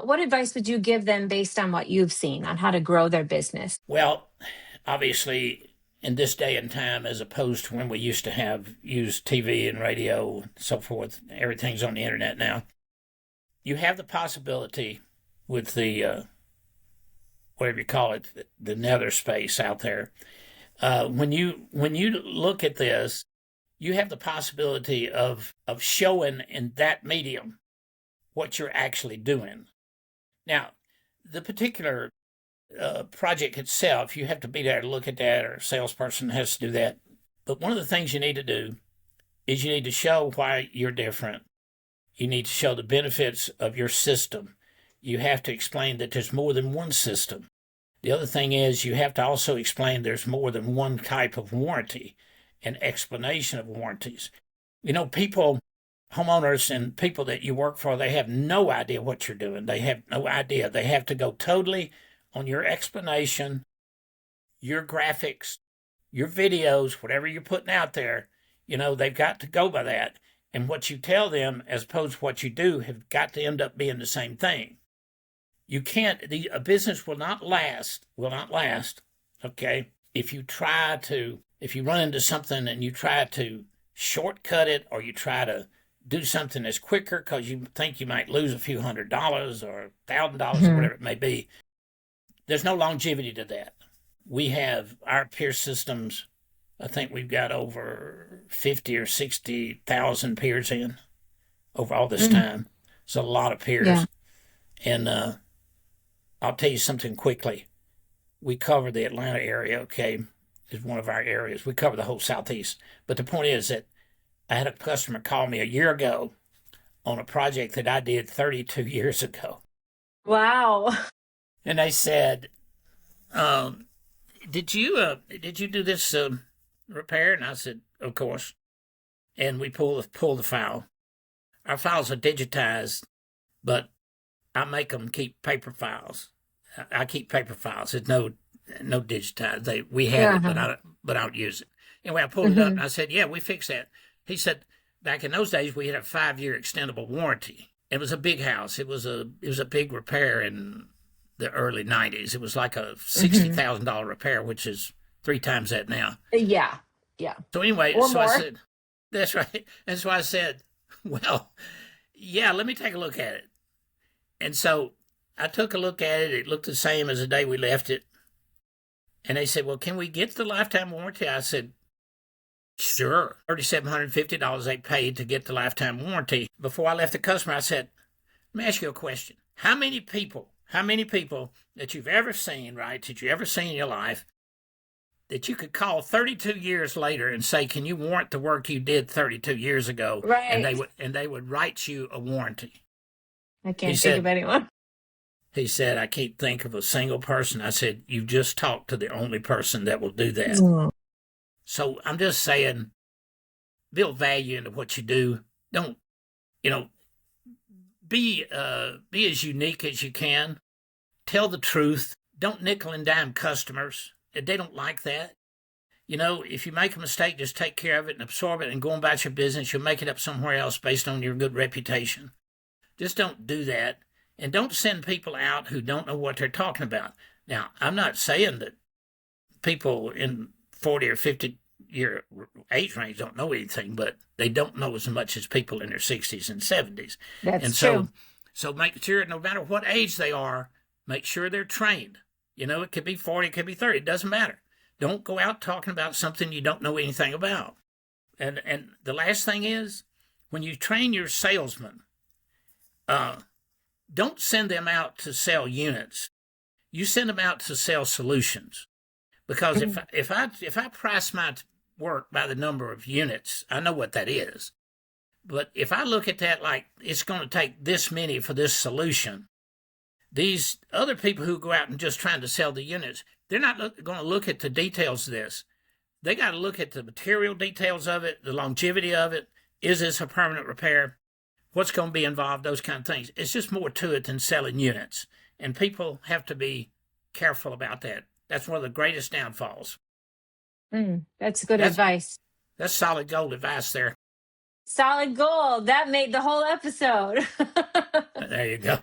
what advice would you give them based on what you've seen on how to grow their business? Well, obviously, in this day and time, as opposed to when we used to have used TV and radio and so forth, everything's on the internet now. You have the possibility with the whatever you call it, the nether space out there. When you look at this, you have the possibility of showing in that medium what you're actually doing. Now, the particular project itself, you have to be there to look at that, or a salesperson has to do that. But one of the things you need to do is you need to show why you're different. You need to show the benefits of your system. You have to explain that there's more than one system. The other thing is you have to also explain there's more than one type of warranty and explanation of warranties. You know, people, homeowners and people that you work for, they have no idea what you're doing. They have no idea. They have to go totally on your explanation, your graphics, your videos, whatever you're putting out there. You know, they've got to go by that. And what you tell them, as opposed to what you do, have got to end up being the same thing. You can't, a business will not last, okay, if you run into something and you try to shortcut it, or you try to do something that's quicker because you think you might lose a few $100 or $1,000 or whatever it may be. There's no longevity to that. We have our peer systems. I think we've got over 50 or 60,000 peers in over all this time. It's a lot of peers. Yeah. And I'll tell you something quickly. We cover the Atlanta area, okay, is one of our areas. We cover the whole Southeast. But the point is that I had a customer call me a year ago on a project that I did 32 years ago. Wow. And they said, did you do this repair? And I said, of course. And we pull the file. Our files are digitized, but I make them keep paper files. I keep paper files. There's no digitized. We have it, but I don't use it. Anyway, I pulled it up and I said, yeah, we fixed that. He said, back in those days, we had a 5-year extendable warranty. It was a big house. It was a big repair in the early 90s. It was like a $60,000 repair, which is 3 times that now. Yeah. So anyway, or so more. I said, that's right. And so I said, well, yeah, let me take a look at it. And so I took a look at it. It looked the same as the day we left it. And they said, well, can we get the lifetime warranty? I said, sure. $3,750 they paid to get the lifetime warranty. Before I left the customer, I said, let me ask you a question. How many people that you've ever seen, right, that you ever seen in your life, that you could call 32 years later and say, can you warrant the work you did 32 years ago? Right. And they would write you a warranty. I can't think of anyone. He said, I can't think of a single person. I said, you just talked to the only person that will do that. So I'm just saying, build value into what you do. Don't, be as unique as you can. Tell the truth. Don't nickel and dime customers. They don't like that. If you make a mistake, just take care of it and absorb it and go about your business. You'll make it up somewhere else based on your good reputation. Just don't do that. And don't send people out who don't know what they're talking about. Now, I'm not saying that people in 40 or 50-year age range don't know anything, but they don't know as much as people in their 60s and 70s. That's true. So make sure, no matter what age they are, make sure they're trained. It could be 40, it could be 30. It doesn't matter. Don't go out talking about something you don't know anything about. And the last thing is, when you train your salesmen, don't send them out to sell units. You send them out to sell solutions. Because if I price my work by the number of units, I know what that is. But if I look at that like it's going to take this many for this solution, these other people who go out and just trying to sell the units, they're not going to look at the details of this. They got to look at the material details of it, the longevity of it. Is this a permanent repair? What's going to be involved? Those kind of things. It's just more to it than selling units. And people have to be careful about that. That's one of the greatest downfalls. That's good advice. That's solid gold advice there. Solid gold. That made the whole episode. There you go.